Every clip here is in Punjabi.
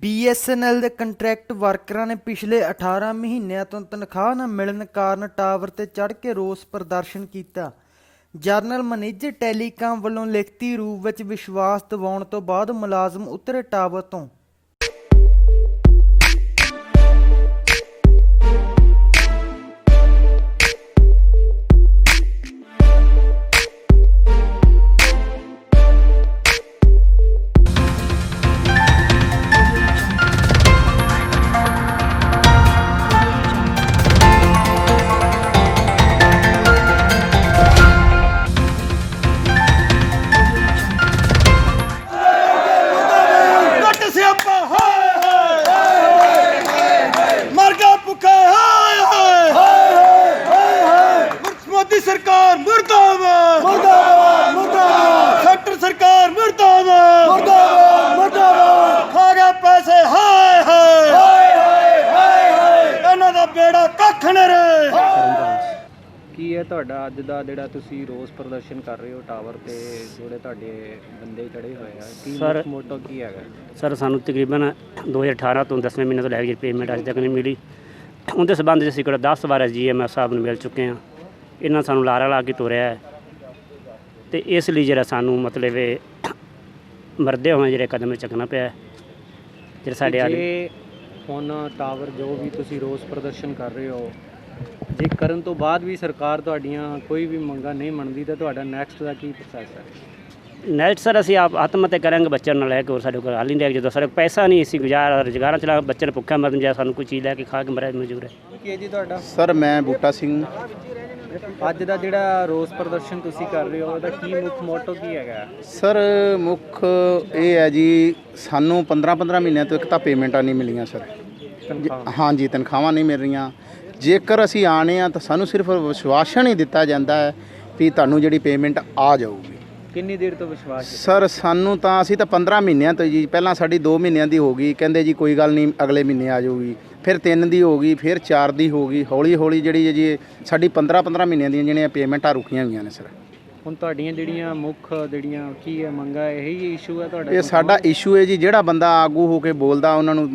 BSNL ਦੇ ਕੰਟਰੈਕਟ ਵਰਕਰਾਂ ਨੇ ਪਿਛਲੇ 18 ਮਹੀਨਿਆਂ ਤੋਂ ਤਨਖਾਹ ਨਾ ਮਿਲਣ ਕਾਰਨ ਟਾਵਰ ਤੇ ਚੜ੍ਹ ਕੇ ਰੋਸ ਪ੍ਰਦਰਸ਼ਨ ਕੀਤਾ। ਜਨਰਲ ਮੈਨੇਜਰ ਟੈਲੀਕਾਮ ਵੱਲੋਂ ਲਿਖਤੀ ਰੂਪ ਵਿੱਚ ਵਿਸ਼ਵਾਸ ਦਿਵਾਉਣ ਤੋਂ ਬਾਅਦ ਮੁਲਾਜ਼ਮ ਉਤਰੇ ਟਾਵਰ ਤੋਂ। सरकार मुर्दाबाद मुर्दाबाद मुर्दाबाद सेक्टर सरकार मुर्दाबाद मुर्दाबाद मुर्दाबाद खा गया पैसे हाय हाय हाय हाय हाय इन्हां दा बेड़ा कख न रहे। ਕੀ ਹੈ ਤੁਹਾਡਾ ਅੱਜ ਦਾ ਜਿਹੜਾ ਤੁਸੀਂ ਰੋਸ ਪ੍ਰਦਰਸ਼ਨ ਕਰ ਰਹੇ ਹੋ ਟਾਵਰ ਤੇ ਜਿਹੜੇ ਤੁਹਾਡੇ ਬੰਦੇ ਚੜੇ ਹੋਏ ਆ ਕੀ ਮੁੱਖ ਮੋਟੋ ਕੀ ਹੈਗਾ? ਸਰ ਸਾਨੂੰ ਤਕਰੀਬਨ 2018 ਤੋਂ 10ਵੇਂ ਮਹੀਨੇ ਤੋਂ ਲੈ ਕੇ ਪੇਮੈਂਟ ਅੱਜ ਤੱਕ ਨਹੀਂ ਮਿਲੀ। ਉਹਦੇ ਸੰਬੰਧ ਵਿੱਚ ਅਸੀਂ ਕੋਲ 10 ਵਾਰ GMS ਸਾਹਿਬ ਨੂੰ ਮਿਲ ਚੁੱਕੇ ਹਾਂ। ਇਹਨਾਂ ਸਾਨੂੰ ਲਾਰਾ ਲਾ ਕੇ ਤੋਰਿਆ ਹੈ ਤੇ ਇਸ ਲਈ ਜਿਹੜਾ ਸਾਨੂੰ ਮਤਲਬ ਮਰਦੇ ਹੋਏ ਜਿਹੜੇ ਕਦਮ ਚੱਕਣਾ ਪਿਆ ਜਿਹੜੇ ਸਾਡੇ ਜੇ ਹੁਣ ਟਾਵਰ ਜੋ ਵੀ ਤੁਸੀਂ ਰੋਸ ਪ੍ਰਦਰਸ਼ਨ ਕਰ ਰਹੇ ਹੋ ਜੇ ਕਰਨ ਤੋਂ ਬਾਅਦ ਵੀ ਸਰਕਾਰ ਤੁਹਾਡੀਆਂ ਕੋਈ ਵੀ ਮੰਗਾਂ ਨਹੀਂ ਮੰਨਦੀ ਤਾਂ ਤੁਹਾਡਾ ਨੈਕਸਟ ਦਾ ਕੀ ਪ੍ਰੋਸੈਸ ਹੈ? ਨੈਕਸਟ ਸਰ ਅਸੀਂ ਆਪ ਆਤਮ ਹੱਤਿਆ ਕਰਾਂਗੇ ਬੱਚਿਆਂ ਨੂੰ ਲੈ ਕੇ। ਹੋਰ ਸਾਡੇ ਕੋਲ ਹਾਲ ਨਹੀਂ ਜਦੋਂ ਸਾਡੇ ਕੋਲ ਪੈਸਾ ਨਹੀਂ ਅਸੀਂ ਰੁਜ਼ਗਾਰਾਂ ਚਲਾ ਬੱਚੇ ਨੂੰ ਭੁੱਖਾ ਮਰਨ ਜਾ ਸਾਨੂੰ ਕੋਈ ਚੀਜ਼ ਲੈ ਕੇ ਖਾ ਕੇ ਮਰਿਆ ਮਨਜ਼ੂਰ ਹੈ। ਕੀ ਹੈ ਜੀ ਤੁਹਾਡਾ? ਸਰ ਮੈਂ ਬੂਟਾ ਸਿੰਘ। ਅੱਜ ਦਾ ਜਿਹੜਾ ਰੋਸ ਪ੍ਰਦਰਸ਼ਨ ਤੁਸੀਂ ਕਰ ਰਹੇ ਹੋ ਉਹਦਾ ਕੀ ਮੁੱਖ ਮੋਟੋ ਕੀ ਹੈਗਾ? ਸਰ ਮੁੱਖ ਇਹ ਹੈ ਜੀ ਸਾਨੂੰ 15 ਮਹੀਨਿਆਂ ਤੋਂ ਇੱਕ ਤਾਂ ਪੇਮੈਂਟਾਂ ਨਹੀਂ ਮਿਲੀਆਂ ਸਰ। ਹਾਂਜੀ ਤਨਖਾਹਾਂ ਨਹੀਂ ਮਿਲ ਰਹੀਆਂ। ਜੇਕਰ ਅਸੀਂ ਆਣੇ ਆ ਤਾਂ ਸਾਨੂੰ ਸਿਰਫ ਵਿਸ਼ਵਾਸਨ ਹੀ ਦਿੱਤਾ ਜਾਂਦਾ ਹੈ ਵੀ ਤੁਹਾਨੂੰ ਜਿਹੜੀ ਪੇਮੈਂਟ ਆ ਜਾਊਗੀ। ਕਿੰਨੀ ਦੇਰ ਤੋਂ ਵਿਸ਼ਵਾਸ ਹੈ ਸਰ? ਸਾਨੂੰ ਤਾਂ ਅਸੀਂ ਤਾਂ 15 ਮਹੀਨਿਆਂ ਤੋਂ ਜੀ, ਪਹਿਲਾਂ ਸਾਡੀ 2 ਮਹੀਨਿਆਂ ਦੀ ਹੋ ਗਈ, ਕਹਿੰਦੇ ਜੀ ਕੋਈ ਗੱਲ ਨਹੀਂ ਅਗਲੇ ਮਹੀਨੇ ਆ ਜਾਊਗੀ, ਫਿਰ 3 ਦੀ ਹੋ ਗਈ, ਫਿਰ 4 ਦੀ ਹੋ ਗਈ। ਹੌਲੀ ਹੌਲੀ ਜਿਹੜੀ ਜੀ ਸਾਡੀ 15 ਮਹੀਨਿਆਂ ਦੀਆਂ ਜਿਹੜੀਆਂ ਪੇਮੈਂਟਾਂ ਰੁਕੀਆਂ ਹੋਈਆਂ ਨੇ ਸਰ। ਹੁਣ ਤੁਹਾਡੀਆਂ ਜਿਹੜੀਆਂ ਮੁੱਖ ਜਿਹੜੀਆਂ ਕੀ ਹੈ ਮੰਗਾਂ ਇਹੀ ਇਸ਼ੂ ਹੈ ਤੁਹਾਡਾ? ਇਹ ਸਾਡਾ ਇਸ਼ੂ ਹੈ ਜੀ। ਜਿਹੜਾ ਬੰਦਾ ਆਗੂ ਹੋ ਕੇ ਬੋਲਦਾ ਉਹਨਾਂ ਨੂੰ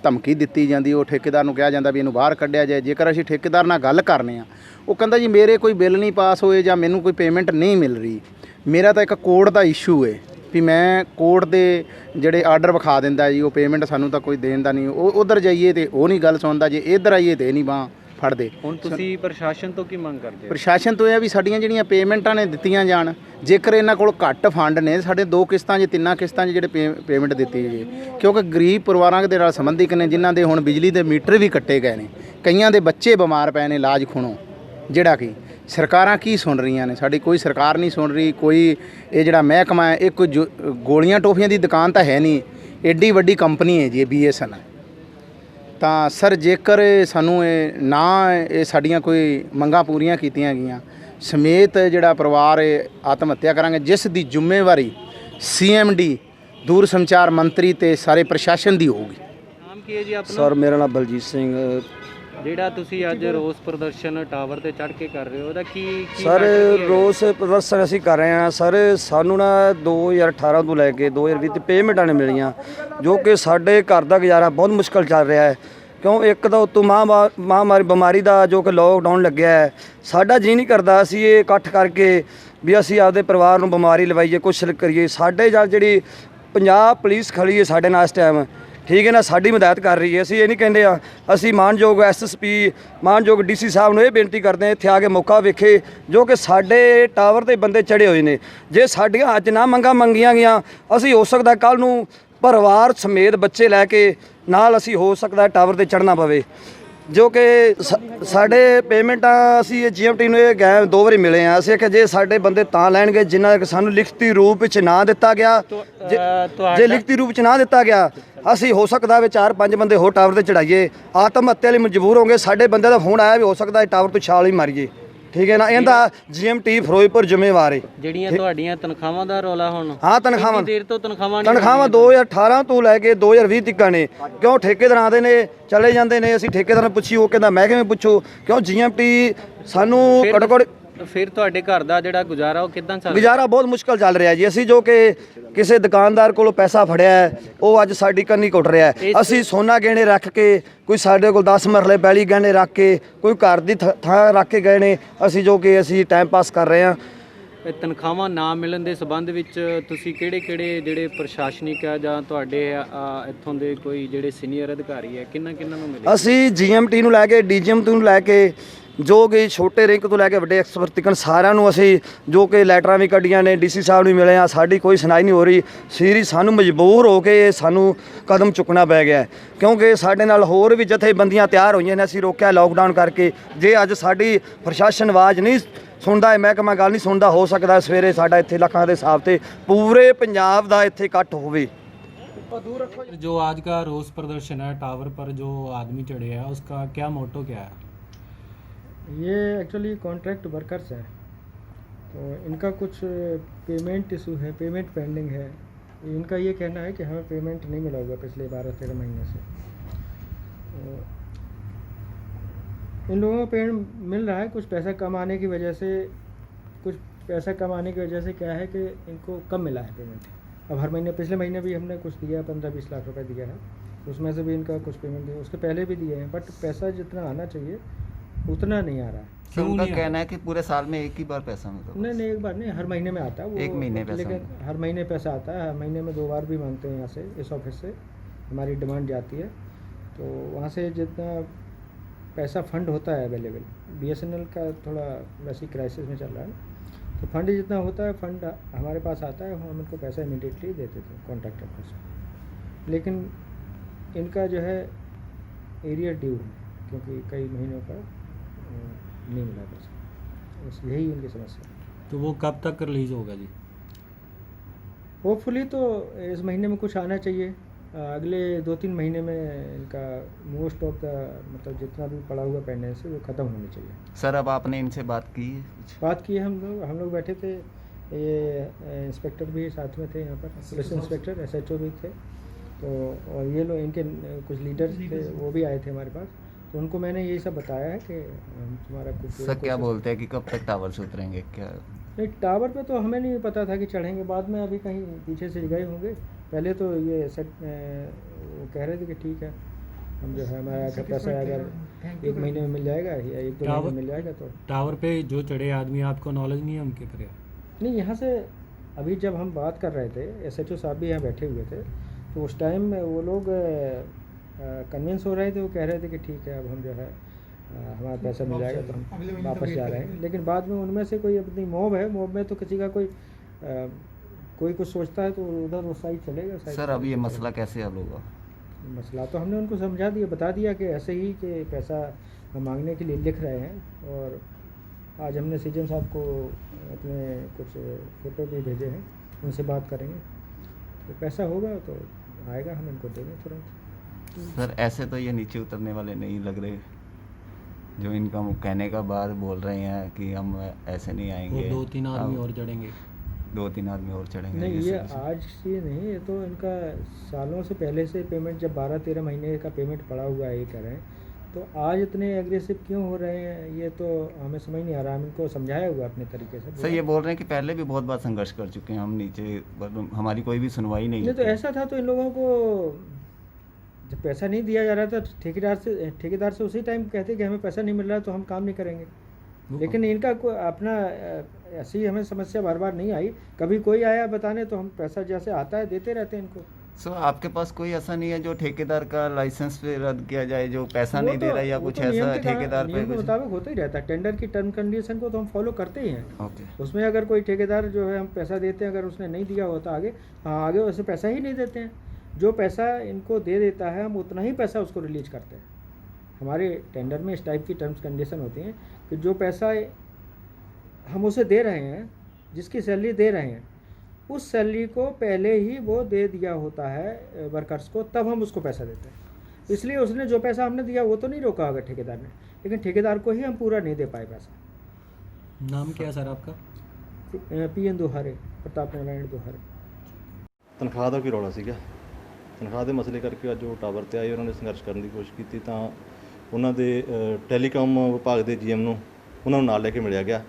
ਧਮਕੀ ਦਿੱਤੀ ਜਾਂਦੀ, ਉਹ ਠੇਕੇਦਾਰ ਨੂੰ ਕਿਹਾ ਜਾਂਦਾ ਵੀ ਇਹਨੂੰ ਬਾਹਰ ਕੱਢਿਆ ਜਾਏ। ਜੇਕਰ ਅਸੀਂ ਠੇਕੇਦਾਰ ਨਾਲ ਗੱਲ ਕਰਨੇ ਆ ਉਹ ਕਹਿੰਦਾ ਜੀ ਮੇਰੇ ਕੋਈ ਬਿੱਲ ਨਹੀਂ ਪਾਸ ਹੋਏ ਜਾਂ ਮੈਨੂੰ ਕੋਈ ਪੇਮੈਂਟ ਨਹੀਂ ਮਿਲ ਰਹੀ। ਮੇਰਾ ਤਾਂ ਇੱਕ ਕੋਰਟ ਦਾ ਇਸ਼ੂ ਹੈ ਵੀ ਮੈਂ ਕੋਰਟ ਦੇ ਜਿਹੜੇ ਆਰਡਰ ਵਿਖਾ ਦਿੰਦਾ ਜੀ ਉਹ ਪੇਮੈਂਟ ਸਾਨੂੰ ਤਾਂ ਕੋਈ ਦੇਣ ਦਾ ਨਹੀਂ। ਉਹ ਉਧਰ ਜਾਈਏ ਤੇ ਉਹ ਨਹੀਂ ਗੱਲ ਸੁਣਦਾ, ਜੇ ਇੱਧਰ ਆਈਏ ਤੇ ਨਹੀਂ ਬਾਂਹ ਫੜਦੇ। ਹੁਣ ਤੁਸੀਂ ਪ੍ਰਸ਼ਾਸਨ ਤੋਂ ਕੀ ਮੰਗ ਕਰਦੇ ਹੋ? ਪ੍ਰਸ਼ਾਸਨ ਤੋਂ ਇਹ ਵੀ ਸਾਡੀਆਂ ਜਿਹੜੀਆਂ ਪੇਮੈਂਟਾਂ ਨੇ ਦਿੱਤੀਆਂ ਜਾਣ। ਜੇਕਰ ਇਹਨਾਂ ਕੋਲ ਘੱਟ ਫੰਡ ਨੇ, ਸਾਡੇ 2 ਕਿਸ਼ਤਾਂ 'ਚ 3 ਕਿਸ਼ਤਾਂ 'ਚ ਜਿਹੜੇ ਪੇਮੈਂਟ ਦਿੱਤੀ ਜੀ, ਕਿਉਂਕਿ ਗਰੀਬ ਪਰਿਵਾਰਾਂ ਦੇ ਨਾਲ ਸੰਬੰਧਿਤ ਨੇ ਜਿਨ੍ਹਾਂ ਦੇ ਹੁਣ ਬਿਜਲੀ ਦੇ ਮੀਟਰ ਵੀ ਕੱਟੇ ਗਏ ਨੇ, ਕਈਆਂ ਦੇ ਬੱਚੇ ਬਿਮਾਰ ਪਏ ਨੇ ਇਲਾਜ ਖੁਣੋ। ਜਿਹੜਾ ਕਿ ਸਰਕਾਰਾਂ ਕੀ ਸੁਣ ਰਹੀਆਂ ਨੇ? ਸਾਡੀ ਕੋਈ ਸਰਕਾਰ ਨਹੀਂ ਸੁਣ ਰਹੀ। ਕੋਈ ਇਹ ਜਿਹੜਾ ਮਹਿਕਮਾ ਹੈ ਇਹ ਕੋਈ ਗੋਲੀਆਂ ਟੋਫੀਆਂ ਦੀ ਦੁਕਾਨ ਤਾਂ ਹੈ ਨਹੀਂ, ਐਡੀ ਵੱਡੀ ਕੰਪਨੀ ਹੈ ਜੀ ਇਹ BSNL। ਤਾਂ ਸਰ ਜੇਕਰ ਸਾਨੂੰ ਇਹ ਨਾ ਇਹ ਸਾਡੀਆਂ ਕੋਈ ਮੰਗਾਂ ਪੂਰੀਆਂ ਕੀਤੀਆਂ ਗਈਆਂ ਸਮੇਤ ਜਿਹੜਾ ਪਰਿਵਾਰ ਆਤਮ ਹੱਤਿਆ ਕਰਾਂਗੇ, ਜਿਸ ਦੀ ਜ਼ਿੰਮੇਵਾਰੀ CMD ਦੂਰ ਸੰਚਾਰ ਮੰਤਰੀ ਤੇ ਸਾਰੇ ਪ੍ਰਸ਼ਾਸਨ ਦੀ ਹੋਊਗੀ। ਨਾਮ ਕੀ ਹੈ ਜੀ ਆਪਣਾ? ਸਰ ਮੇਰਾ ਨਾਮ ਬਲਜੀਤ ਸਿੰਘ। ਜਿਹੜਾ ਤੁਸੀਂ ਅੱਜ ਰੋਸ ਪ੍ਰਦਰਸ਼ਨ ਟਾਵਰ ਤੇ ਚੜ੍ਹ ਕੇ ਕਰ ਰਹੇ ਹੋ ਉਹਦਾ ਕੀ ਸਰ ਰੋਸ ਪ੍ਰਦਰਸ਼ਨ ਅਸੀਂ ਕਰ ਰਹੇ ਹਾਂ ਸਰ। ਸਾਨੂੰ ਨਾ 2018 ਤੋਂ ਲੈ ਕੇ 2020 ਤੱਕ ਪੇਮੈਂਟਾਂ ਨਹੀਂ ਮਿਲੀਆਂ, ਜੋ ਕਿ ਸਾਡੇ ਘਰ ਦਾ ਗੁਜ਼ਾਰਾ ਬਹੁਤ ਮੁਸ਼ਕਲ ਚੱਲ ਰਿਹਾ ਹੈ। ਕਿਉਂ ਇੱਕ ਤਾਂ ਉੱਤੋਂ ਮਹਾਮਾਰੀ ਬਿਮਾਰੀ ਦਾ ਜੋ ਕਿ ਲੋਕਡਾਊਨ ਲੱਗਿਆ ਹੈ। ਸਾਡਾ ਜੀ ਨਹੀਂ ਕਰਦਾ ਅਸੀਂ ਇਹ ਇਕੱਠ ਕਰਕੇ ਵੀ ਅਸੀਂ ਆਪਦੇ ਪਰਿਵਾਰ ਨੂੰ ਬਿਮਾਰੀ ਲਵਾਈਏ, ਕੁਛ ਕਰੀਏ। ਸਾਡੇ ਜਿਹੜੀ ਪੰਜਾਬ ਪੁਲਿਸ ਖੜੀ ਹੈ ਸਾਡੇ ਨਾਲ ਇਸ ਟਾਈਮ, ਠੀਕ ਹੈ ਨਾ, ਸਾਡੀ ਮਦਦ ਕਰ ਰਹੀ ਹੈ। ਅਸੀਂ ਇਹ ਨਹੀਂ ਕਹਿੰਦੇ ਆ, ਅਸੀਂ ਮਾਨਯੋਗ SSP ਮਾਨਯੋਗ DC ਸਾਹਿਬ ਨੂੰ ਇਹ ਬੇਨਤੀ ਕਰਦੇ ਹਾਂ ਇੱਥੇ ਆ ਕੇ ਮੌਕਾ ਵੇਖੇ, ਜੋ ਕਿ ਸਾਡੇ ਟਾਵਰ 'ਤੇ ਬੰਦੇ ਚੜ੍ਹੇ ਹੋਏ ਨੇ। ਜੇ ਸਾਡੀਆਂ ਅੱਜ ਨਾ ਮੰਗਾਂ ਮੰਗੀਆਂ ਗਈਆਂ, ਅਸੀਂ ਹੋ ਸਕਦਾ ਕੱਲ੍ਹ ਨੂੰ ਪਰਿਵਾਰ ਸਮੇਤ ਬੱਚੇ ਲੈ ਕੇ ਨਾਲ ਅਸੀਂ ਹੋ ਸਕਦਾ ਟਾਵਰ 'ਤੇ ਚੜ੍ਹਨਾ ਪਵੇ। ਜੋ ਕਿ ਸਾਡੇ ਪੇਮੈਂਟਾਂ ਅਸੀਂ ਇਹ GMT ਨੂੰ ਇਹ ਗਏ 2 ਵਾਰੀ ਮਿਲੇ ਆ। ਅਸੀਂ ਕਿ ਜੇ ਸਾਡੇ ਬੰਦੇ ਤਾਂ ਲੈਣਗੇ ਜਿਨ੍ਹਾਂ ਸਾਨੂੰ ਲਿਖਤੀ ਰੂਪ ਵਿੱਚ ਨਾ ਦਿੱਤਾ ਗਿਆ। ਜੇ ਲਿਖਤੀ ਰੂਪ ਵਿੱਚ ਨਾ ਦਿੱਤਾ ਗਿਆ ਅਸੀਂ ਹੋ ਸਕਦਾ ਵੀ 4-5 ਬੰਦੇ ਹੋਰ ਟਾਵਰ ਤੇ ਚੜਾਈਏ। ਆਤਮ ਹੱਤਿਆ ਲਈ ਮਜਬੂਰ ਹੋਗੇ। ਸਾਡੇ ਬੰਦੇ ਦਾ ਫੋਨ ਆਇਆ ਵੀ ਹੋ ਸਕਦਾ ਟਾਵਰ ਤੋਂ ਛਾਲ ਹੀ ਮਾਰੀਏ, ਠੀਕ ਹੈ ਨਾ। ਇਹਦਾ GMT ਫਿਰੋਜ਼ਪੁਰ ਜ਼ਿੰਮੇਵਾਰ ਹੈ। ਜਿਹੜੀਆਂ ਤੁਹਾਡੀਆਂ ਤਨਖਾਹਾਂ ਦਾ ਰੌਲਾ ਹੁਣ? ਹਾਂ ਤਨਖਾਹਾਂ ਦੇਰ ਤੋਂ ਤਨਖਾਹਾਂ 2018 ਤੋਂ ਲੈ ਕੇ 2020 ਤੱਕ ਨੇ। ਕਿਉਂ ਠੇਕੇਦਾਰ ਆਉਂਦੇ ਨੇ ਚਲੇ ਜਾਂਦੇ ਨੇ, ਅਸੀਂ ਠੇਕੇਦਾਰ ਨੂੰ ਪੁੱਛੀ, ਉਹ ਕਹਿੰਦਾ ਮਹਿਕਮੇ ਪੁੱਛੋ। ਕਿਉਂ GMT ਸਾਨੂੰ ਘੱਟੋ ਘੱਟ ਫਿਰ ਤੁਹਾਡੇ ਘਰ ਦਾ ਜਿਹੜਾ ਗੁਜ਼ਾਰਾ ਉਹ ਕਿੱਦਾਂ ਚੱਲ ਰਿਹਾ? ਗੁਜ਼ਾਰਾ ਬਹੁਤ ਮੁਸ਼ਕਲ ਚੱਲ ਰਿਹਾ ਜੀ। ਅਸੀਂ ਜੋ ਕਿ ਕਿਸੇ ਦੁਕਾਨਦਾਰ ਕੋਲੋਂ ਪੈਸਾ ਫੜਿਆ ਹੈ, ਉਹ ਅੱਜ ਸਾਡੀ ਕੰਨੀ ਕੁੱਟ ਰਿਹਾ ਹੈ। ਅਸੀਂ ਸੋਨਾ ਗਹਿਣੇ ਰੱਖ ਕੇ, ਕੋਈ ਸਾਡੇ ਕੋਲ 10 ਮਰਲੇ ਪੈਲੀ ਗਹਿਣੇ ਰੱਖ ਕੇ, ਕੋਈ ਘਰ ਦੀ ਥਾਂ ਰੱਖ ਕੇ ਗਏ ਨੇ, ਅਸੀਂ ਜੋ ਕਿ ਅਸੀਂ ਟਾਈਮ ਪਾਸ ਕਰ ਰਹੇ ਹਾਂ। ਇਹ ਤਨਖਾਹਾਂ ਨਾ ਮਿਲਣ ਦੇ ਸਬੰਧ ਵਿੱਚ ਤੁਸੀਂ ਕਿਹੜੇ ਜਿਹੜੇ ਪ੍ਰਸ਼ਾਸਨਿਕ ਆ ਜਾਂ ਤੁਹਾਡੇ ਇੱਥੋਂ ਦੇ ਕੋਈ ਜਿਹੜੇ ਸੀਨੀਅਰ ਅਧਿਕਾਰੀ ਹੈ, ਕਿੰਨਾਂ ਨੂੰ ਮਿਲੇ? ਅਸੀਂ GMT ਨੂੰ ਲੈ ਕੇ DGM ਨੂੰ ਲੈ ਕੇ, ਜੋ ਕਿ ਛੋਟੇ ਰੈਂਕ ਤੋਂ ਲੈ ਕੇ ਵੱਡੇ ਅਫਸਰ ਤੱਕ ਸਾਰਿਆਂ ਨੂੰ ਅਸੀਂ ਜੋ ਕਿ ਲੈਟਰਾਂ ਵੀ ਕੱਢੀਆਂ ਨੇ, DC ਸਾਹਿਬ ਨੂੰ ਮਿਲੇ ਆ, ਸਾਡੀ ਕੋਈ ਸੁਣਾਈ ਨਹੀਂ ਹੋ ਰਹੀ। ਸਾਨੂੰ ਮਜਬੂਰ ਹੋ ਕੇ ਸਾਨੂੰ ਕਦਮ ਚੁੱਕਣਾ ਪੈ ਗਿਆ ਹੈ, ਕਿਉਂਕਿ ਸਾਡੇ ਨਾਲ ਹੋਰ ਵੀ ਜਥੇਬੰਦੀਆਂ ਤਿਆਰ ਹੋਈਆਂ ਨੇ। ਅਸੀਂ ਰੋਕਿਆ ਲੋਕਡਾਊਨ ਕਰਕੇ। ਜੇ ਅੱਜ ਸਾਡੀ ਪ੍ਰਸ਼ਾਸਨ ਆਵਾਜ਼ ਨਹੀਂ ਸੁਣਦਾ ਹੈ, ਮਹਿਕਮਾ ਗੱਲ ਨਹੀਂ ਸੁਣਦਾ, ਹੋ ਸਕਦਾ ਸਵੇਰੇ ਸਾਡਾ ਇੱਥੇ ਲੱਖਾਂ ਦੇ ਹਿਸਾਬ ਤੇ ਪੂਰੇ ਪੰਜਾਬ ਦਾ ਇੱਥੇ ਇਕੱਠ ਹੋਵੇ। जो आज का रोज प्रदर्शन है टावर पर जो आदमी चढ़े हैं उसका क्या मोटो क्या है? ये एक्चुअली कॉन्ट्रैक्ट वर्कर्स हैं, तो इनका कुछ पेमेंट इशू है, पेमेंट पेंडिंग है। इनका ये कहना है कि हमें पेमेंट नहीं मिला हुआ पिछले 12-13 महीने से। तो इन लोगों को पेमेंट मिल रहा है, कुछ पैसा कम आने की वजह से, क्या है कि इनको कम मिला है पेमेंट। अब हर महीने, पिछले महीने भी हमने कुछ दिया, 15-20 लाख रुपए दिया है, उसमें से भी इनका कुछ पेमेंट दिया, उसके पहले भी दिए हैं, बट पैसा जितना आना चाहिए उतना नहीं आ रहा है। तो उनका कहना है कि पूरे साल में एक ही बार पैसा मिलता है। नहीं, एक बार नहीं, हर महीने में आता है वो। एक महीने पैसा लेकिन मिलता हर महीने पैसा आता है, हर महीने में 2 बार भी मांगते हैं यहाँ से, इस ऑफिस से हमारी डिमांड जाती है, तो वहाँ से जितना पैसा फंड होता है अवेलेबल, BSNL का थोड़ा वैसी क्राइसिस में चल रहा है, तो फंड जितना होता है, फंड हमारे पास आता है, हम उनको पैसा इमीडिएटली देते थे कॉन्ट्रैक्टर को। लेकिन इनका जो है एरियर ड्यू है, क्योंकि कई महीनों का नहीं मिला पैसा, बस यही इनकी समस्या है। तो वो कब तक रिलीज होगा जी? होपफुली तो इस महीने में कुछ आना चाहिए, अगले 2-3 महीने में इनका मोस्ट ऑफ द मतलब जितना भी पड़ा हुआ पेंडेंस है वो ख़त्म होनी चाहिए। सर अब आपने इनसे बात की है? बात की है, हम लोग बैठे थे, ये इंस्पेक्टर भी साथ में थे यहाँ पर, पुलिस इंस्पेक्टर, SHO भी थे, तो और ये लोग इनके कुछ लीडर्स थे, वो भी आए थे हमारे पास, तो उनको मैंने यही सब बताया है कि तुम्हारा कुछ। सर क्या बोलते हैं कि कब तक टावर से उतरेंगे क्या? नहीं, टावर पे तो हमें नहीं पता था कि चढ़ेंगे, बाद में अभी कहीं पीछे से गए होंगे। पहले तो ये सेट वो कह रहे थे कि ठीक है, हम जो है हमारा पैसा अगर 1 महीने में मिल जाएगा या 1-2 महीने में मिल जाएगा। तो टावर पे जो चढ़े आदमी, आपको नॉलेज नहीं है उनके करे? नहीं, यहाँ से अभी जब हम बात कर रहे थे, SHO साहब भी यहाँ बैठे हुए थे, तो उस टाइम वो लोग कन्विंस हो रहे थे, वो कह रहे थे कि ठीक है, अब हम जो है हमारा पैसा मिल जाएगा तो हम वापस जा रहे हैं। लेकिन बाद में उनमें से कोई अपनी मॉब है, मॉब में तो किसी का कोई कुछ सोचता है तो उधर वो साइड चलेगा। सर अब ये मसला कैसे हल होगा? मसला तो हमने उनको समझा दिया, बता दिया कि ऐसे ही कि पैसा हम मांगने के लिए लिख रहे हैं, और आज हमने CGM साहब को अपने कुछ फ़ोटो भी भेजे हैं, उनसे बात करेंगे, तो पैसा होगा तो आएगा, हम इनको देंगे तुरंत। सर ऐसे तो ये नीचे उतरने वाले नहीं लग रहे, जो इनका कहने का बाद बोल रहे हैं कि हम ऐसे नहीं आएंगे, 2-3 आदमी और चढ़ेंगे। 2-3 आदमी और चढ़ेंगे। नहीं, ये आज से नहीं, ये तो इनका सालों से पहले से पेमेंट, जब 12-13 महीने का पेमेंट पड़ा हुआ है ये कह रहे हैं, तो आज इतने एग्रेसिव क्यों हो रहे हैं ये तो हमें समझ नहीं आ रहा। हम इनको समझाया हुआ अपने तरीके से। सर ये बोल रहे हैं कि पहले भी बहुत बार संघर्ष कर चुके हैं हम नीचे, हमारी कोई भी सुनवाई नहीं। तो ऐसा था, तो इन लोगों को जब पैसा नहीं दिया जा रहा था, ठेकेदार से उसी टाइम कहते कि हमें पैसा नहीं मिल रहा तो हम काम नहीं करेंगे। लेकिन इनका अपना ऐसी हमें समस्या बार बार नहीं आई, कभी कोई आया बताने तो हम पैसा जैसे आता है देते रहते हैं इनको। सो आपके पास कोई ऐसा नहीं है जो ठेकेदार का लाइसेंस पे रद्द किया जाए, जो पैसा नहीं दे रहा या कुछ ऐसा ठेकेदार पे? मुताबिक होता ही रहता है, टेंडर की टर्म कंडीशन को तो हम फॉलो करते ही हैं। ओके। उसमें अगर कोई ठेकेदार जो है हम पैसा देते हैं, अगर उसने नहीं दिया होता आगे, हाँ आगे वैसे पैसा ही नहीं देते हैं। जो पैसा इनको दे देता है हम उतना ही पैसा उसको रिलीज करते हैं। हमारे टेंडर में इस टाइप की टर्म्स कंडीशन होती हैं कि जो पैसा हम उसे दे रहे हैं, जिसकी सैलरी दे रहे हैं, उस सैलरी को पहले ही वो दे दिया होता है वर्कर्स को, तब हम उसको पैसा देते हैं। इसलिए उसने जो पैसा हमने दिया वो तो नहीं रोका होगा ठेकेदार ने, लेकिन ठेकेदार को ही हम पूरा नहीं दे पाए पैसा। नाम क्या है सर आपका? PN दोहारे, प्रताप नारायण दोहारे। ਤਨਖਾਹ ਦਾ ਕੀ ਰੌਲਾ ਸੀਗਾ। ਤਨਖਾਹ ਦੇ ਮਸਲੇ ਕਰਕੇ ਅੱਜ ਉਹ ਟਾਵਰ ਤੇ ਆਏ, ਉਹਨਾਂ ਨੇ ਸੰਘਰਸ਼ ਕਰਨ ਦੀ ਕੋਸ਼ਿਸ਼ ਕੀਤੀ ਤਾਂ ਉਹਨਾਂ ਦੇ ਟੈਲੀਕਾਮ ਵਿਭਾਗ ਦੇ GM ਨੂੰ ਉਹਨਾਂ ਨੂੰ ਨਾਲ ਲੈ ਕੇ ਮਿਲਿਆ ਗਿਆ।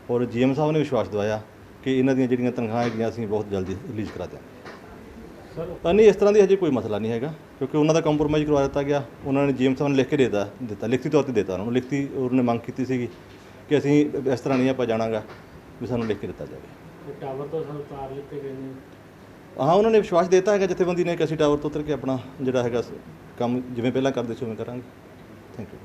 ਔਰ ਜੀਐਮ ਸਾਹਿਬ ਨੇ ਵਿਸ਼ਵਾਸ ਦਿਵਾਇਆ ਕਿ ਇਹਨਾਂ ਦੀਆਂ ਜਿਹੜੀਆਂ ਤਨਖਾਹਾਂ ਹੈਗੀਆਂ ਅਸੀਂ ਬਹੁਤ ਜਲਦੀ ਰਿਲੀਜ਼ ਕਰਾ ਦਿਆਂਗੇ। ਤਾਂ ਨਹੀਂ, ਇਸ ਤਰ੍ਹਾਂ ਦੀ ਹਜੇ ਕੋਈ ਮਸਲਾ ਨਹੀਂ ਹੈਗਾ, ਕਿਉਂਕਿ ਉਹਨਾਂ ਦਾ ਕੰਪਰੋਮਾਈਜ਼ ਕਰਵਾ ਦਿੱਤਾ ਗਿਆ। ਉਹਨਾਂ ਨੇ ਜੀਐਮ ਸਾਹਿਬ ਨੇ ਲਿਖ ਕੇ ਦਿੱਤਾ ਲਿਖਤੀ ਤੌਰ 'ਤੇ ਦਿੱਤਾ ਉਹਨਾਂ ਨੂੰ। ਲਿਖਤੀ ਉਹਨਾਂ ਨੇ ਮੰਗ ਕੀਤੀ ਸੀਗੀ ਕਿ ਅਸੀਂ ਇਸ ਤਰ੍ਹਾਂ ਨਹੀਂ ਆਪਾਂ ਜਾਣਾਂਗਾ, ਵੀ ਸਾਨੂੰ ਲਿਖ ਕੇ ਦਿੱਤਾ ਜਾਵੇ। ਟਾਵਰ ਤੋਂ ਸਰ ਉਤਾਰ ਲਿੱਤੇ ਗਏ ਨੇ। ਹਾਂ, ਉਹਨਾਂ ਨੇ ਵਿਸ਼ਵਾਸ ਦਿੱਤਾ ਹੈਗਾ ਜਥੇਬੰਦੀ ਨੇ ਕਿ ਅਸੀਂ ਟਾਵਰ ਤੋਂ ਉਤਰ ਕੇ ਆਪਣਾ ਜਿਹੜਾ ਹੈਗਾ ਕੰਮ ਜਿਵੇਂ ਪਹਿਲਾਂ ਕਰਦੇ ਸੀ ਉਵੇਂ ਕਰਾਂਗੇ। Thank you.